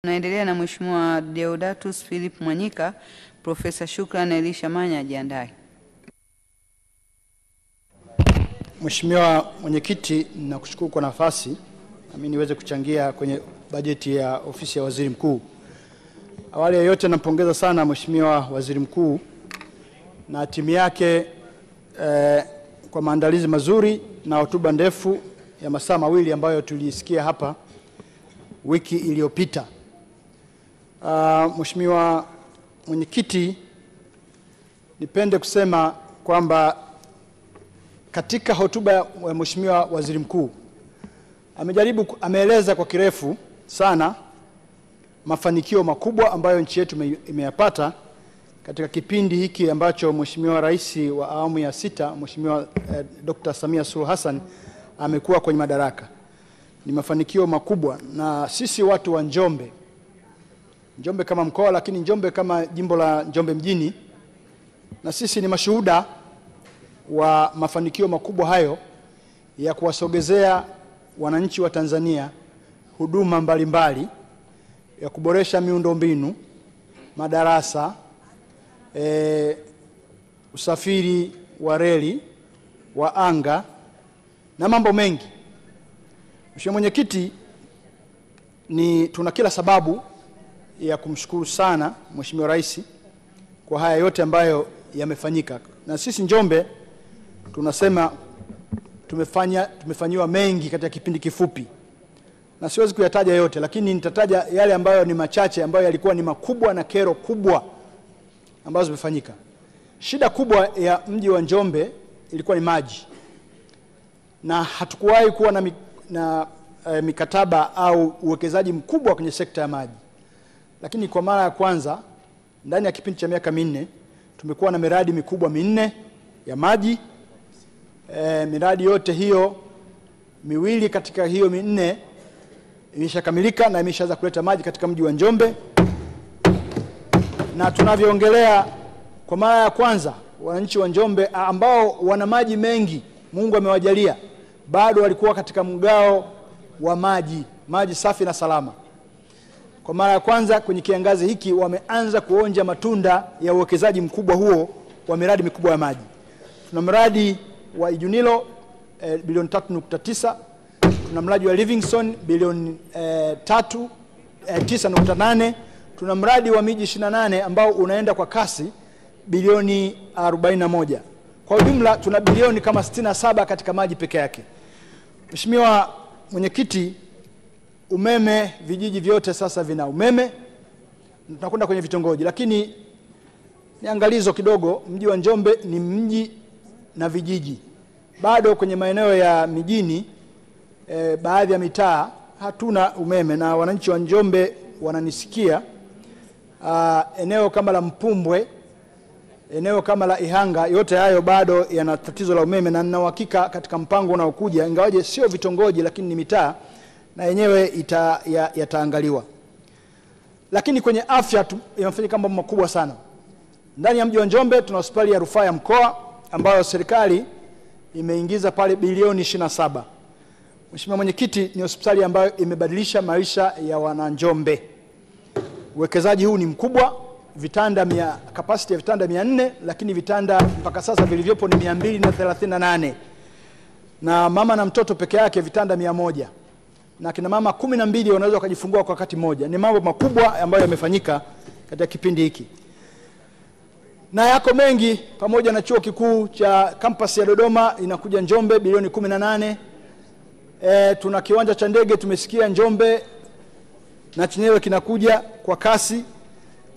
Tunaendelea na Mheshimiwa Deodatus Philip Mwanyika. Profesa Shukran Elisha Manya ajiandae. Mheshimiwa Mwenyekiti, nakushukuru kwa nafasi nami niweze kuchangia kwenye bajeti ya ofisi ya Waziri Mkuu. Awali ya yote nampongeza sana Mheshimiwa Waziri Mkuu na timu yake kwa maandalizi mazuri na hotuba ndefu ya masaa mawili ambayo tulisikia hapa wiki iliyopita. Mheshimiwa Mwenyekiti, nipende kusema kwamba katika hotuba ya Mheshimiwa Waziri Mkuu ameeleza kwa kirefu sana mafanikio makubwa ambayo nchi yetu imeyapata katika kipindi hiki ambacho Mheshimiwa Rais wa awamu ya 6 Mheshimiwa Dr. Samia Suluhu Hassan amekuwa kwenye madaraka. Ni mafanikio makubwa, na sisi watu wa Njombe kama mkoa, lakini Njombe kama jimbo la Njombe mjini, na sisi ni mashuhuda wa mafanikio makubwa hayo ya kuwasogezea wananchi wa Tanzania huduma mbalimbali, ya kuboresha miundombinu, madarasa, usafiri wa reli, wa anga na mambo mengi. Mheshimiwa Mwenyekiti, tuna kila sababu ya kumshukuru sana Mheshimiwa Rais kwa haya yote ambayo yamefanyika. Na sisi Njombe tunasema tumefanyiwa mengi katika kipindi kifupi. Na siwezi kuyataja yote, lakini nitataja yale ambayo ni machache ambayo yalikuwa ni makubwa na kero kubwa ambazo zimefanyika. Shida kubwa ya mji wa Njombe ilikuwa ni maji. Na hatukuwahi kuwa na mikataba au uwekezaji mkubwa kwenye sekta ya maji. Lakini kwa mara ya kwanza ndani ya kipindi cha miaka 4 tumekuwa na miradi mikubwa 4 ya maji. Miradi yote hiyo miwili katika hiyo 4 imeshakamilika na imeshaanza kuleta maji katika mji wa Njombe. Na tunavyoongelea, kwa mara ya kwanza wananchi wa Njombe ambao wana maji mengi, Mungu amewajalia, bado walikuwa katika mgao wa maji safi na salama. Kwa mara ya kwanza kwenye kiangazi hiki wameanza kuonja matunda ya uwekezaji mkubwa huo wa miradi mikubwa ya maji. Tuna mradi wa Ijunilo bilioni 3.9, tuna mradi wa Livingstone bilioni 9.8, tuna mradi wa miji 28 ambao unaenda kwa kasi bilioni 41. Kwa ujumla tuna bilioni kama 67 katika maji peke yake. Mheshimiwa Mwenyekiti, umeme, vijiji vyote sasa vina umeme. Tunakwenda kwenye vitongoji, lakini niangalizo kidogo, mji wa Njombe ni mji na vijiji. Bado kwenye maeneo ya mijini, baadhi ya mitaa hatuna umeme, na wananchi wa Njombe wananisikia. Eneo kama la Mpumbwe, eneo kama la Ihanga, yote hayo bado yana tatizo la umeme, na nina uhakika katika mpango unaokuja, ingawaje sio vitongoji lakini ni mitaa, na yenyewe yataangaliwa. Lakini kwenye afya yamefanyika mambo makubwa sana. Ndani ya mji wa Njombe tuna hospitali ya rufaa ya mkoa ambayo serikali imeingiza pale bilioni 27. Mheshimiwa Mwenyekiti, ni hospitali ambayo imebadilisha maisha ya wana Njombe. Uwekezaji huu ni mkubwa, capacity ya vitanda 400, lakini vitanda mpaka sasa vilivyopo ni 238. Na mama na mtoto peke yake vitanda 100. Na kina mama 12 wanaweza kujifungua kwa wakati mmoja. Ni mambo makubwa ambayo yamefanyika katika kipindi hiki. Na yako mengi, pamoja na chuo kikuu cha campus ya Dodoma inakuja Njombe bilioni 18. Tuna kiwanja cha ndege tumesikia Njombe na chenyewe kinakuja kwa kasi,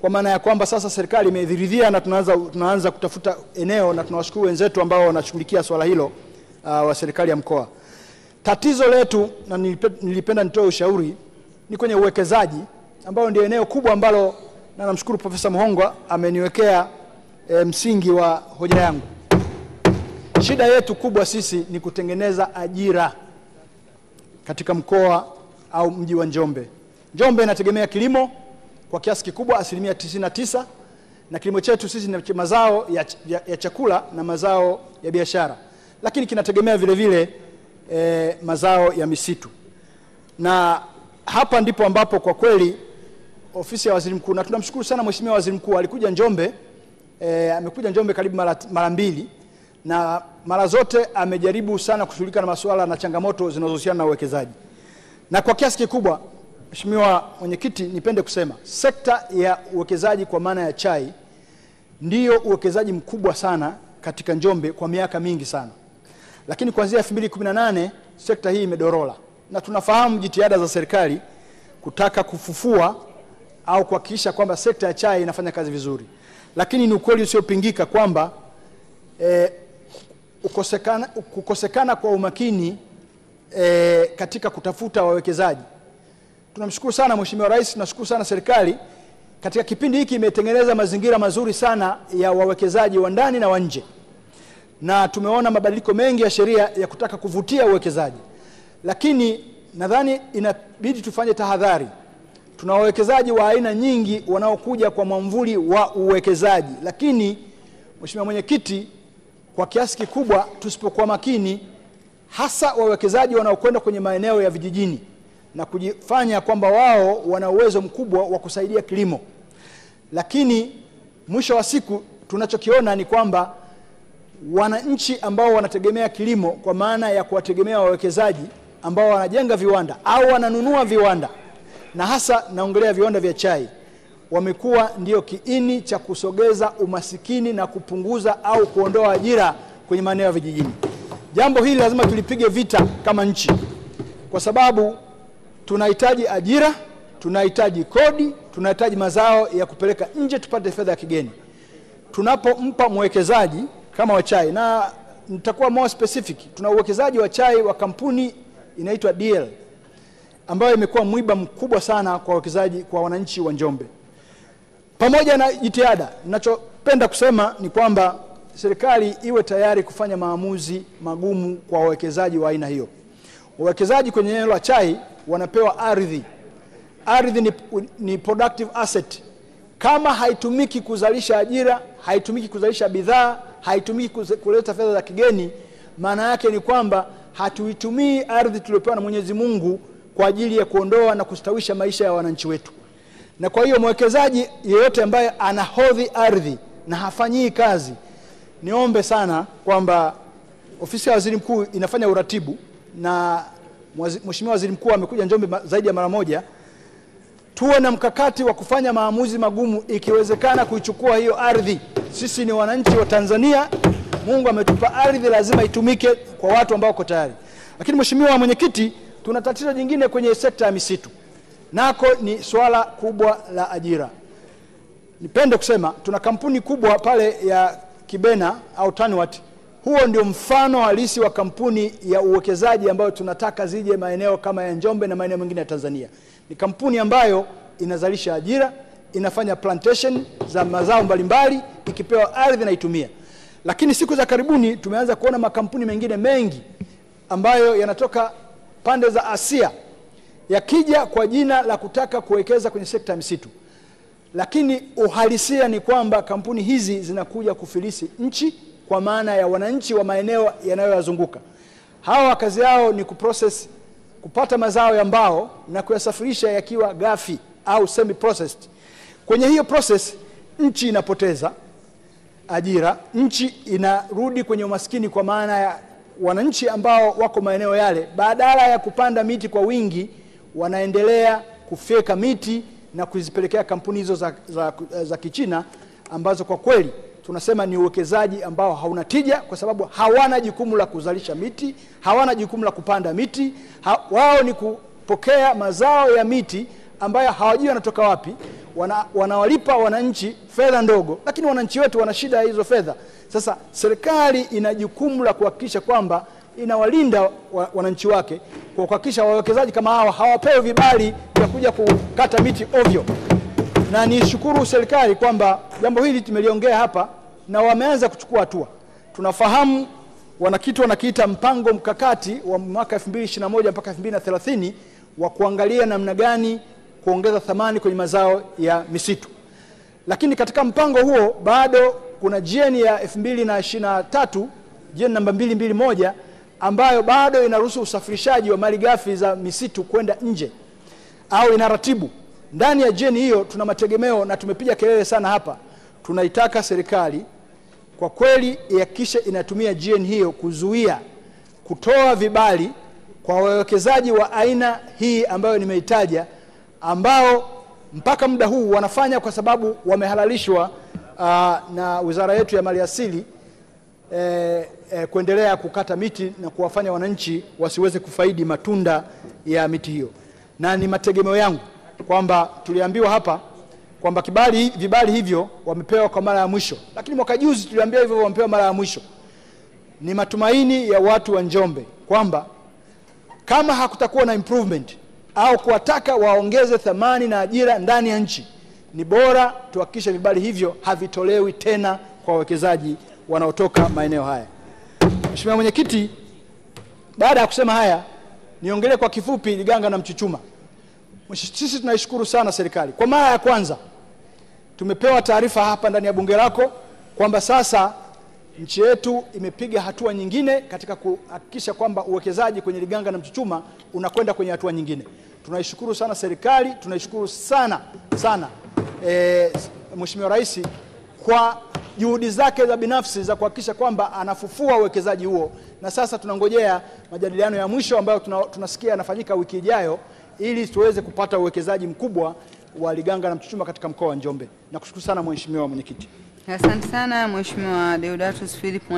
kwa maana ya kwamba sasa serikali imeridhia na tunaanza kutafuta eneo, na tunawashukuru wenzetu ambao wanashughulikia swala hilo wa serikali ya mkoa. Tatizo letu, na nilipenda nitoe ushauri, ni kwenye uwekezaji ambao ndio eneo kubwa ambalo, na namshukuru Profesa Muhongwa ameniwekea msingi wa hoja yangu. Shida yetu kubwa sisi ni kutengeneza ajira katika mkoa au mji wa Njombe. Njombe inategemea kilimo kwa kiasi kikubwa, 99%, na kilimo chetu sisi ni mazao ya chakula na mazao ya biashara, lakini kinategemea vile vile mazao ya misitu. Na hapa ndipo ambapo kwa kweli ofisi ya waziri mkuu, na tunamshukuru sana Mheshimiwa Waziri Mkuu. Alikuja Njombe, amekuja Njombe karibu mara mbili, na mara zote amejaribu sana kushughulika na masuala na changamoto zinazohusiana na uwekezaji. Na kwa kiasi kikubwa, Mheshimiwa Mwenyekiti, nipende kusema sekta ya uwekezaji kwa maana ya chai ndiyo uwekezaji mkubwa sana katika Njombe kwa miaka mingi sana. Lakini kuanzia 2018 sekta hii imedorola, na tunafahamu jitihada za serikali kutaka kufufua au kuhakikisha kwamba sekta ya chai inafanya kazi vizuri. Lakini ni ukweli usiopingika kwamba kukosekana kwa umakini katika kutafuta wawekezaji. Tunamshukuru sana Mheshimiwa Rais, tunashukuru sana serikali katika kipindi hiki imetengeneza mazingira mazuri sana ya wawekezaji wa ndani na wa nje. Na tumeona mabadiliko mengi ya sheria ya kutaka kuvutia uwekezaji. Lakini nadhani inabidi tufanye tahadhari. Tuna wawekezaji wa aina nyingi wanaokuja kwa mwamvuli wa uwekezaji. Lakini Mheshimiwa Mwenyekiti, kwa kiasi kikubwa tusipokuwa makini, hasa wawekezaji wanaokwenda kwenye maeneo ya vijijini na kujifanya kwamba wao wana uwezo mkubwa wa kusaidia kilimo. Lakini mwisho wa siku tunachokiona ni kwamba wananchi ambao wanategemea kilimo kwa maana ya kuwategemea wawekezaji ambao wanajenga viwanda au wananunua viwanda, na hasa naongelea viwanda vya chai, wamekuwa ndio kiini cha kusogeza umasikini na kupunguza au kuondoa ajira kwenye maeneo ya vijijini. Jambo hili lazima tulipige vita kama nchi, kwa sababu tunahitaji ajira, tunahitaji kodi, tunahitaji mazao ya kupeleka nje tupate fedha ya kigeni. Tunapompa mwekezaji kama wa chai, na nitakuwa more specific, tuna uwekezaji wa chai wa kampuni inaitwa DL ambayo imekuwa mwiba mkubwa sana kwa wawekezaji, kwa wananchi wa Njombe. Pamoja na jitihada, ninachopenda kusema ni kwamba serikali iwe tayari kufanya maamuzi magumu kwa wawekezaji wa aina hiyo. Wawekezaji kwenye eneo la chai wanapewa ardhi. Ardhi ni productive asset. Kama haitumiki kuzalisha ajira, haitumiki kuzalisha bidhaa, haitumiki kuleta fedha za kigeni, maana yake ni kwamba hatuitumii ardhi tuliyopewa na Mwenyezi Mungu kwa ajili ya kuondoa na kustawisha maisha ya wananchi wetu. Na kwa hiyo mwekezaji yeyote ambaye anahodhi ardhi na hafanyii kazi, niombe sana kwamba ofisi ya waziri mkuu inafanya uratibu, na Mheshimiwa Waziri Mkuu amekuja Njombe zaidi ya mara moja, tuwe na mkakati wa kufanya maamuzi magumu, ikiwezekana kuichukua hiyo ardhi. Sisi ni wananchi wa Tanzania, Mungu ametupa ardhi, lazima itumike kwa watu ambao wako tayari. Lakini Mheshimiwa Mwenyekiti, tuna tatizo jingine kwenye sekta ya misitu. Nako ni swala kubwa la ajira. Nipende kusema tuna kampuni kubwa pale ya Kibena au Tanwat. Huo ndio mfano halisi wa kampuni ya uwekezaji ambayo tunataka zije maeneo kama ya Njombe na maeneo mengine ya Tanzania. Ni kampuni ambayo inazalisha ajira, inafanya plantation za mazao mbalimbali, ikipewa ardhi na itumia. Lakini siku za karibuni tumeanza kuona makampuni mengine mengi ambayo yanatoka pande za Asia yakija kwa jina la kutaka kuwekeza kwenye sekta ya misitu. Lakini uhalisia ni kwamba kampuni hizi zinakuja kufilisi nchi kwa maana ya wananchi wa maeneo yanayoyazunguka. Hawa kazi yao ni kuprocess, kupata mazao ya mbao na kuyasafirisha yakiwa ghafi au semi processed. Kwenye hiyo process nchi inapoteza ajira, nchi inarudi kwenye umaskini kwa maana ya wananchi ambao wako maeneo yale, badala ya kupanda miti kwa wingi, wanaendelea kufyeka miti na kuzipelekea kampuni hizo za Kichina, ambazo kwa kweli tunasema ni uwekezaji ambao hauna tija, kwa sababu hawana jukumu la kuzalisha miti, hawana jukumu la kupanda miti. Wao ni kupokea mazao ya miti ambayo hawajui yanatoka wapi, wanawalipa wananchi fedha ndogo, lakini wananchi wetu wana shida hizo fedha. Sasa serikali ina jukumu la kuhakikisha kwamba inawalinda wananchi wake, kwa kuhakikisha wawekezaji kama hawa hawapewi vibali vya kuja kukata miti ovyo. Na nishukuru serikali kwamba jambo hili tumeliongea hapa na wameanza kuchukua hatua. Tunafahamu wanakiita mpango mkakati wa mwaka 2021 mpaka 2030 wa kuangalia namna gani kuongeza thamani kwenye mazao ya misitu. Lakini katika mpango huo bado kuna GN ya 2023, GN namba 221, ambayo bado inaruhusu usafirishaji wa malighafi za misitu kwenda nje, au inaratibu Ndani ya GN hiyo tuna mategemeo, na tumepiga kelele sana hapa. Tunaitaka serikali kwa kweli ihakikishe inatumia GN hiyo kuzuia kutoa vibali kwa wawekezaji wa aina hii ambayo nimeitaja, ambao mpaka muda huu wanafanya kwa sababu wamehalalishwa na wizara yetu ya maliasili kuendelea kukata miti na kuwafanya wananchi wasiweze kufaidi matunda ya miti hiyo. Na ni mategemeo yangu kwamba tuliambiwa hapa kwamba vibali hivyo wamepewa kwa mara ya mwisho, lakini mwaka juzi tuliambiwa hivyo wamepewa mara ya mwisho. Ni matumaini ya watu wa Njombe kwamba kama hakutakuwa na improvement au kuwataka waongeze thamani na ajira ndani ya nchi, ni bora tuhakikishe vibali hivyo havitolewi tena kwa wawekezaji wanaotoka maeneo haya. Mheshimiwa Mwenyekiti, baada ya kusema haya, niongelee kwa kifupi Liganga na Mchuchuma. Sisi tunaishukuru sana serikali. Kwa mara ya kwanza tumepewa taarifa hapa ndani ya bunge lako kwamba sasa nchi yetu imepiga hatua nyingine katika kuhakikisha kwamba uwekezaji kwenye Liganga na Mchuchuma unakwenda kwenye hatua nyingine. Tunaishukuru sana serikali, tunaishukuru sana Mheshimiwa Rais kwa juhudi zake za binafsi za kuhakikisha kwamba anafufua uwekezaji huo, na sasa tunangojea majadiliano ya mwisho ambayo tunasikia yanafanyika wiki ijayo ili tuweze kupata uwekezaji mkubwa wa Liganga na Mchuchuma katika mkoa wa Njombe. Nakushukuru sana Mheshimiwa Mwenyekiti. Asante sana Mheshimiwa Deodatus Philip Mwanyika.